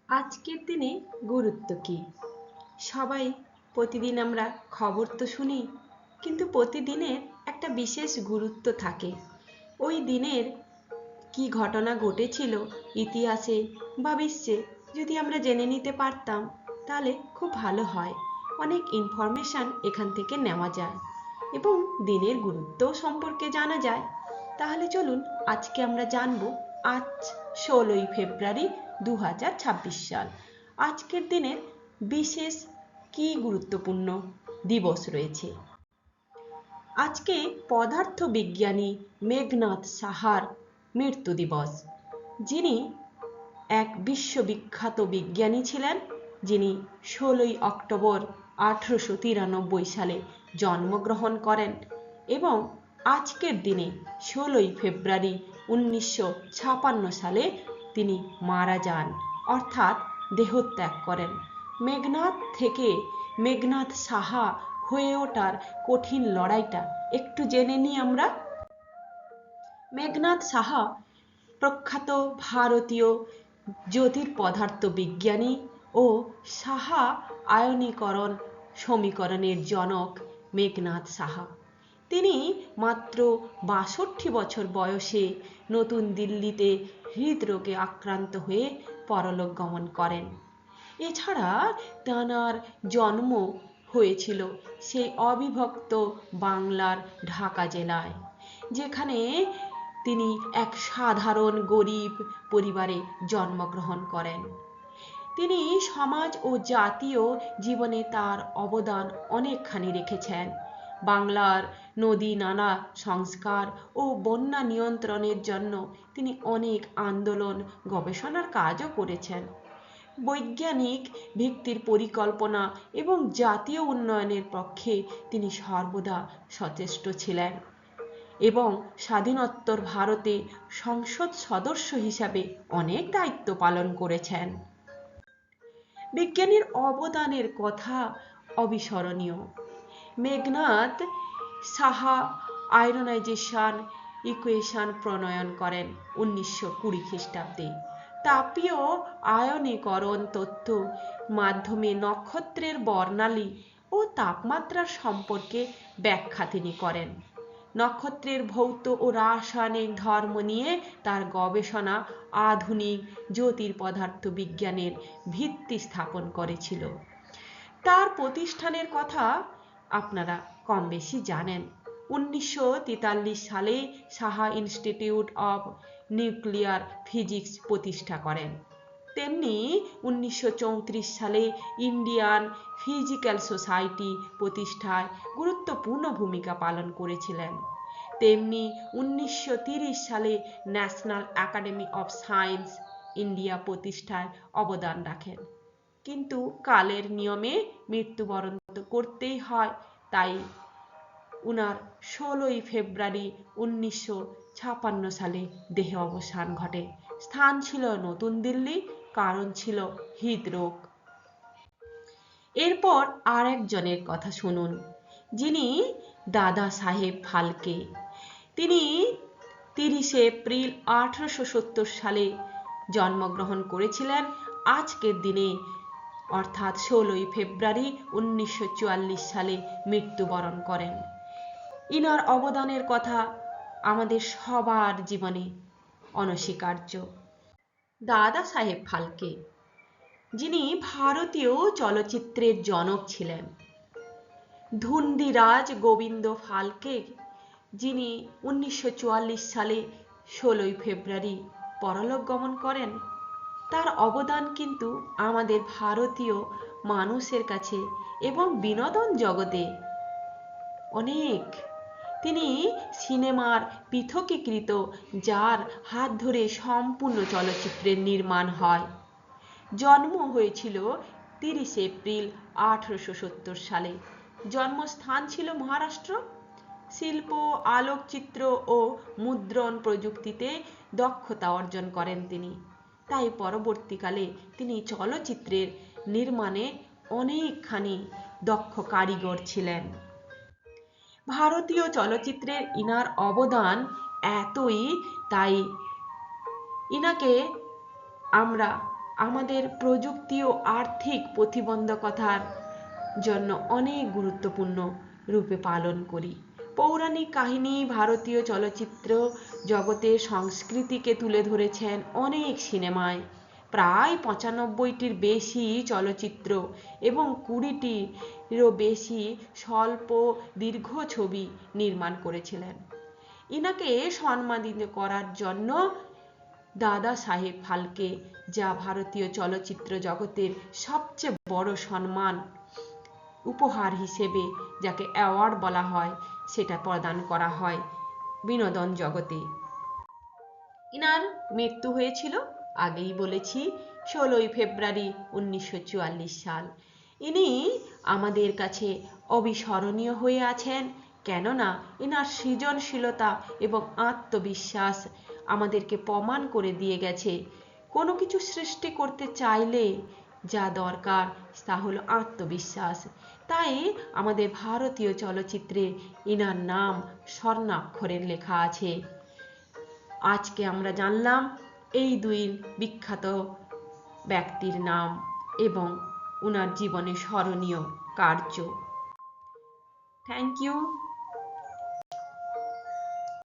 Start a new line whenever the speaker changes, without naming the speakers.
আজকের দিনে গুরুত্ব কি? সবাই প্রতিদিন আমরা খবর তো শুনি, কিন্তু প্রতিদিনের একটা বিশেষ গুরুত্ব থাকে। ওই দিনের কি ঘটনা ঘটেছিল ইতিহাসে বা বিশ্বে, যদি আমরা জেনে নিতে পারতাম তাহলে খুব ভালো হয়। অনেক ইনফরমেশান এখান থেকে নেওয়া যায় এবং দিনের গুরুত্ব সম্পর্কে জানা যায়। তাহলে চলুন আজকে আমরা জানবো। আজ 16ই ফেব্রুয়ারি 2026 সাল। আজকের দিনের বিশেষ কি গুরুত্বপূর্ণ দিবস রয়েছে। আজকে পদার্থ বিজ্ঞানী মেঘনাদ সাহার মৃত্যু দিবস, যিনি এক বিশ্ববিখ্যাত বিজ্ঞানী ছিলেন, যিনি 16ই অক্টোবর 1893 সালে জন্মগ্রহণ করেন এবং আজকের দিনে 16ই ফেব্রুয়ারি 1956 সালে তিনি মারা যান, অর্থাৎ দেহত্যাগ করেন। মেঘনাদ থেকে মেঘনাদ সাহা হয়ে ওঠার কঠিন লড়াইটা একটু জেনে নিই আমরা। মেঘনাদ সাহা প্রখ্যাত ভারতীয় জ্যোতির্পদার্থ বিজ্ঞানী ও সাহা আয়নীকরণ সমীকরণের জনক মেঘনাদ সাহা। তিনি মাত্র 62 বছর বয়সে নতুন দিল্লিতে হৃদরোগে আক্রান্ত হয়ে পরলোক গমন করেন। এছাড়া তাঁর জন্ম হয়েছিল সেই অবিভক্ত বাংলার ঢাকা জেলায়, যেখানে তিনি এক সাধারণ গরিব পরিবারে জন্মগ্রহণ করেন। তিনি সমাজ ও জাতীয় জীবনে তার অবদান অনেকখানি রেখেছেন। বাংলার নদী নালা সংস্কার ও বন্যা নিয়ন্ত্রণের জন্য তিনি অনেক আন্দোলন গবেষণার কাজও করেছেন। বৈজ্ঞানিক ভিত্তির পরিকল্পনা এবং জাতীয় উন্নয়নের পক্ষে তিনি সর্বদা সচেষ্ট ছিলেন এবং স্বাধীনোত্তর ভারতে সংসদ সদস্য হিসাবে অনেক দায়িত্ব পালন করেছেন। বিজ্ঞানীর অবদানের কথা অবিস্মরণীয়। মেঘনাদ সাহা আয়রনাইজেশন ইকুয়েশন প্রণয়ন করেন 1920 খ্রিস্টাব্দে। তাপীয় আয়নীকরণ তথ্য মাধ্যমে নক্ষত্রের বর্ণালী ও তাপমাত্রার সম্পর্কে ব্যাখ্যা তিনি করেন। নক্ষত্রের ভৌত ও রাসায়নিক ধর্ম নিয়ে তার গবেষণা আধুনিক জ্যোতির্পদার্থ বিজ্ঞানের ভিত্তি স্থাপন করেছিল। তার প্রতিষ্ঠানের কথা আপনারা কম বেশি জানেন। 1943 সালে Saha institute of nuclear physics প্রতিষ্ঠা করেন। তেমনি 1934 সালে ইন্ডিয়ান ফিজিক্যাল সোসাইটি প্রতিষ্ঠায় গুরুত্বপূর্ণ ভূমিকা পালন করেছিলেন। তেমনি 1930 সালে national academy of science India প্রতিষ্ঠায় অবদান রাখেন। কিন্তু কালের নিয়মে মৃত্যুবরণ করতেই হয়, তাই উনার 16ই ফেব্রুয়ারি 1956 সালে দেহ অবসান ঘটে। স্থান ছিল নতুন দিল্লি, কারণ ছিল হৃদরোগ। এরপর আর একজনের কথা শুনুন, যিনি দাদা সাহেব ফালকে। তিনি 30 এপ্রিল 1870 সালে জন্মগ্রহণ করেছিলেন। আজকের দিনে অর্থাৎ 16ই ফেব্রুয়ারি 1944 সালে মৃত্যুবরণ করেন। ইনার অবদানের কথা আমাদের সবার জীবনে অনস্বীকার্য। দাদা সাহেব ফালকে, যিনি ভারতীয় চলচ্চিত্রের জনক ছিলেন। ধুন্দিরাজ গোবিন্দ ফালকে, যিনি 1944 সালে 16ই ফেব্রুয়ারি পরলোক গমন করেন, তার অবদান কিন্তু আমাদের ভারতীয় মানুষের কাছে এবং বিনোদন জগতে অনেক। তিনি সিনেমার পৃথকীকৃত, যার হাত ধরে সম্পূর্ণ চলচ্চিত্রের নির্মাণ হয়। জন্ম হয়েছিল 30 এপ্রিল 1870 সালে। জন্মস্থান ছিল মহারাষ্ট্র। শিল্প, আলোকচিত্র ও মুদ্রণ প্রযুক্তিতে দক্ষতা অর্জন করেন তিনি। তাই পরবর্তীকালে তিনি চলচ্চিত্রের নির্মাণে অনেকখানি দক্ষ কারিগর ছিলেন। ভারতীয় চলচ্চিত্রের ইনার অবদান এতই, তাই ইনাকে আমরা আমাদের প্রযুক্তি ও আর্থিক প্রতিবন্ধকতার জন্য অনেক গুরুত্বপূর্ণ রূপে পালন করি। পৌরাণিক কাহিনী ভারতীয় চলচ্চিত্র জগতের সংস্কৃতিকে তুলে ধরেছেন অনেক সিনেমায়। প্রায় ৯৫টির বেশি চলচ্চিত্র এবং ২০টিরও বেশি স্বল্প দীর্ঘ ছবি নির্মাণ করেছিলেন। ইনাকে সম্মানিত করার জন্য দাদা সাহেব ফালকে, যা ভারতীয় চলচ্চিত্র জগতের সবচেয়ে বড় সম্মান, উপহার হিসেবে যাকে অ্যাওয়ার্ড বলা হয়, সেটা প্রদান করা হয় বিনোদন জগতে। ইনার মৃত্যু হয়েছিল, আগেই বলেছি, ১৬ই ফেব্রুয়ারি ১৯৪৪ সাল। ইনি আমাদের কাছে অবিস্মরণীয় হয়ে আছেন, কেননা এনার সৃজনশীলতা এবং আত্মবিশ্বাস আমাদেরকে প্রমাণ করে দিয়ে গেছে কোনো কিছু সৃষ্টি করতে চাইলে যা দরকার তা হলো আত্মবিশ্বাস। তাই আমাদের ভারতীয় চলচ্চিত্রে এনার নাম স্বর্ণাক্ষরে লেখা আছে। আজকে আমরা জানলাম এই দুই বিখ্যাত ব্যক্তির নাম এবং ওনার জীবনে স্মরণীয় কার্য। Thank you.